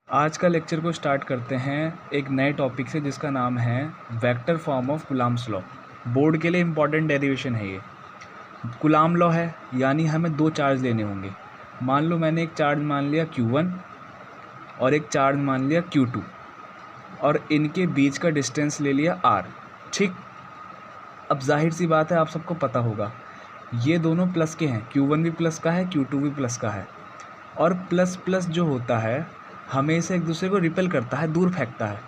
आज का लेक्चर को स्टार्ट करते हैं एक नए टॉपिक से जिसका नाम है vector form of Coulomb's law. Board के लिए इम्पॉर्टेंट डेरिवेशन है ये। कूलम्ब लॉ है यानी हमें दो चार्ज लेने होंगे। मान लो मैंने एक चार्ज मान लिया Q1 और एक चार्ज मान लिया Q2 और इनके बीच का डिस्टेंस ले लिया R। ठीक, अब जाहिर सी बात है आप सबको पता होगा ये दोनों प्लस के हैं, Q1 भी प्लस का है, Q2 भी प्लस का है। और प्लस प्लस जो होता है हमेशा एक दूसरे को रिपेल करता है, दूर फेंकता है।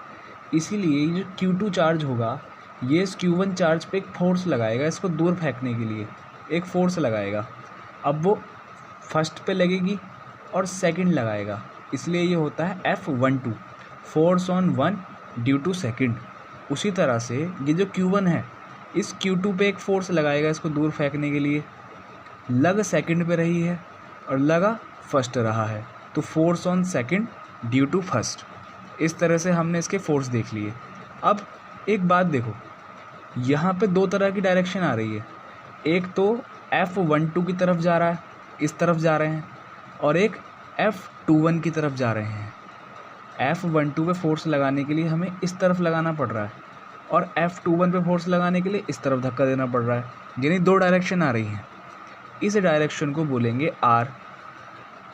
इसीलिए जो Q2 चार्ज होगा ये इस Q1 चार्ज पे एक फोर्स लगाएगा, इसको दूर फेंकने के लिए एक फ़ोर्स लगाएगा। अब वो फर्स्ट पे लगेगी और सेकंड लगाएगा, इसलिए ये होता है F12 force on one due to second. उसी तरह से ये जो Q1 है इस Q2 पे एक फ़ोर्स लगाएगा इसको दूर फेंकने के लिए। लग सेकंड पे रही है और लगा फर्स्ट रहा है, तो force on second due to first. इस तरह से हमने इसके फोर्स देख लिए। अब एक बात देखो, यहाँ पे दो तरह की डायरेक्शन आ रही है। एक तो F12 की तरफ जा रहा है, इस तरफ जा रहे हैं, और एक F21 की तरफ जा रहे हैं। F12 पे फोर्स लगाने के लिए हमें इस तरफ लगाना पड़ रहा है और F21 पे फोर्स लगाने के लिए इस तरफ धक्का देना पड़ रहा है, यानी दो डायरेक्शन आ रही हैं। इस डायरेक्शन को बोलेंगे R।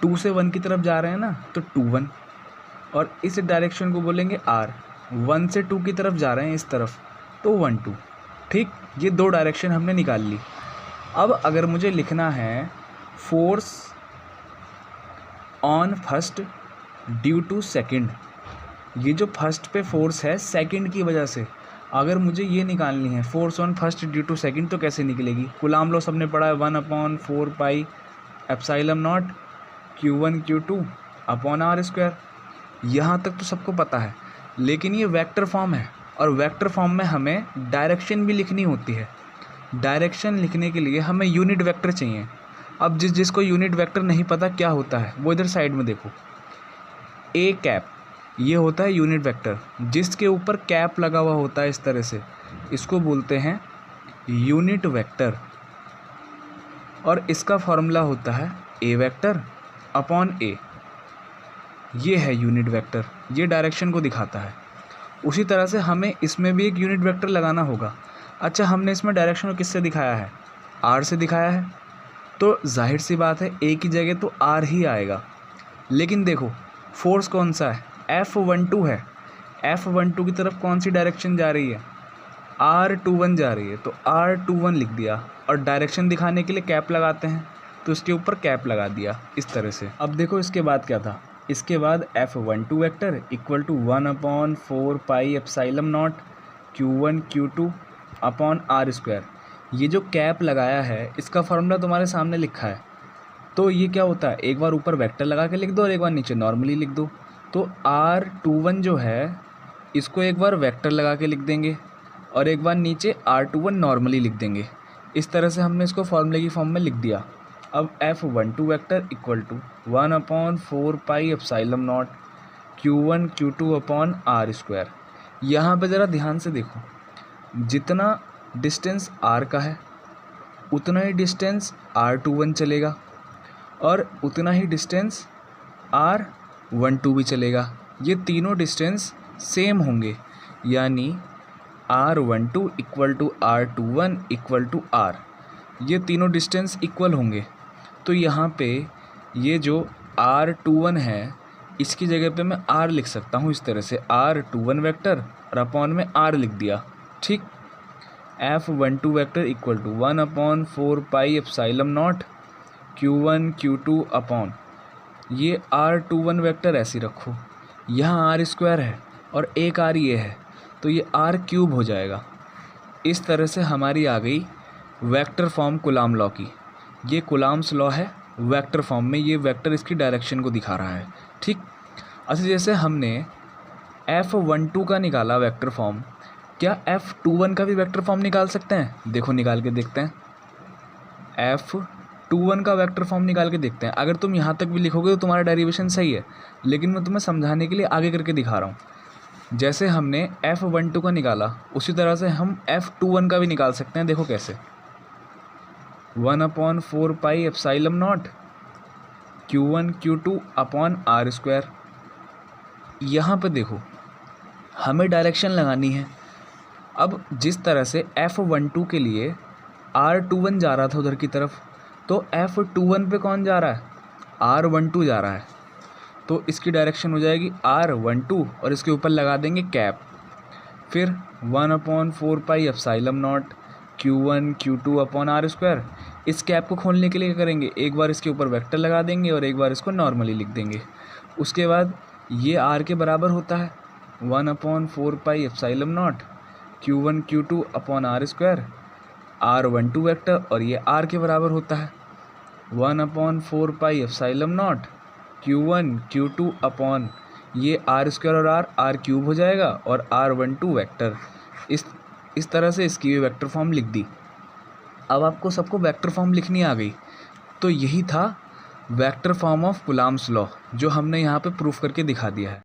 2 से 1 की तरफ जा रहे हैं ना, तो 2-1। और इस डायरेक्शन को बोलेंगे R। 1 से 2 की तरफ जा रहे हैं इस तरफ, तो 1-2। ठीक, ये दो डायरेक्शन हमने निकाल ली। अब अगर मुझे लिखना है force on first due to second, ये जो फर्स्ट पे फोर्स है सेकंड की वजह से, अगर मुझे ये निकालनी है force on first due to second, तो कैसे निकलेगी? कूलम्ब लॉ सबने पढ़ा है, 1/4 pi epsilon not Q1 Q2 upon R²। यहाँ तक तो सबको पता है, लेकिन ये वेक्टर फॉर्म है और वेक्टर फॉर्म में हमें डायरेक्शन भी लिखनी होती है। डायरेक्शन लिखने के लिए हमें यूनिट वेक्टर चाहिए। अब जिसको यूनिट वेक्टर नहीं पता क्या होता है वो इधर साइड में देखो, ए कैप, ये होता है यूनिट वेक्टर, जिसके ऊपर कैप लगा हुआ होता है इस तरह से, इसको बोलते हैं यूनिट वेक्टर। और इसका फॉर्मूला होता है ए वेक्टर अपॉन ए। ये है यूनिट वेक्टर, ये डायरेक्शन को दिखाता है। उसी तरह से हमें इसमें भी एक यूनिट वेक्टर लगाना होगा। अच्छा, हमने इसमें डायरेक्शन को किससे दिखाया है? आर से दिखाया है, तो जाहिर सी बात है ए की जगह तो आर ही आएगा। लेकिन देखो फोर्स कौन सा है? F12 है। F12 की तरफ कौन सी डायरेक्शन जा रही है? R21 जा रही है, तो R21 लिख दिया। और डायरेक्शन दिखाने के लिए कैप लगाते हैं, तो इसके ऊपर कैप लगा दिया इस तरह से। अब देखो इसके बाद क्या था, इसके बाद F12 vector equal to 1/4 pi epsilon not Q1 Q2 upon R²। ये जो कैप लगाया है इसका फॉर्मूला तुम्हारे सामने लिखा है। तो ये क्या होता है, एक बार ऊपर वेक्टर लगा के लिख दो और एक बार नीचे नॉर्मली लिख दो। तो R21 जो है इसको एक बार वेक्टर लगा के लिख देंगे और एक बार नीचे R21 नॉर्मली लिख देंगे। इस तरह से हमने इसको फॉर्मूले की फॉर्म में लिख दिया। अब F12 vector equal to 1/4 pi epsilon not Q1 Q2 upon R²। यहाँ पे ज़रा ध्यान से देखो, जितना डिस्टेंस R का है उतना ही डिस्टेंस R21 चलेगा और उतना ही डिस्टेंस R12 भी चलेगा। ये तीनों डिस्टेंस सेम होंगे, यानी R12 equal to R21 equal to R। ये तीनों डिस्टेंस इक्वल होंगे। तो यहाँ पे ये जो R21 है इसकी जगह पे मैं R लिख सकता हूँ इस तरह से, R21 वेक्टर और अपॉन में R लिख दिया। ठीक, F12 vector equal to 1/4 pi epsilon not Q1 Q2 upon, ये R21 वेक्टर ऐसे रखो, यहाँ R² है और एक R ये है, तो ये R³ हो जाएगा। इस तरह से हमारी आ गई वेक्टर फॉर्म कूलम्ब लॉ की। ये कूलम्ब्स लॉ है वेक्टर फॉर्म में, ये वेक्टर इसकी डायरेक्शन को दिखा रहा है। ठीक, अच्छा जैसे हमने F12 का निकाला वेक्टर फॉर्म, क्या F21 का भी वेक्टर फॉर्म निकाल सकते हैं? देखो निकाल के देखते हैं। F21 का वेक्टर फॉर्म निकाल के देखते हैं। अगर तुम यहाँ तक भी लिखोगे तो तुम्हारा डेरिवेशन सही है, लेकिन मैं तुम्हें समझाने के लिए आगे करके दिखा रहा हूँ। जैसे हमने F12 का निकाला उसी तरह से हम F21 का भी निकाल सकते हैं। देखो कैसे, 1/4 pi epsilon not Q1 Q2 upon R²। यहाँ पे देखो हमें डायरेक्शन लगानी है। अब जिस तरह से F12 के लिए R21 जा रहा था उधर की तरफ, तो F21 पे कौन जा रहा है, R12 जा रहा है। तो इसकी डायरेक्शन हो जाएगी R12 और इसके ऊपर लगा देंगे कैप। फिर 1/4 pi epsilon not Q1 Q2 upon R square. इस कैप को खोलने के लिए क्या करेंगे, एक बार इसके ऊपर वेक्टर लगा देंगे और एक बार इसको नॉर्मली लिख देंगे। उसके बाद ये R के बराबर होता है 1/4 pi epsilon not Q1 Q2 upon R square R12 vector, और ये R के बराबर होता है 1/4 pi epsilon not Q1 Q2 upon ये R स्क्वायर और R क्यूब हो जाएगा और R12 वेक्टर। इस तरह से इसकी भी वेक्टर फॉर्म लिख दी। अब आपको सबको वेक्टर फॉर्म लिखनी आ गई। तो यही था vector form of Coulomb's law, जो हमने यहाँ पे प्रूफ करके दिखा दिया है।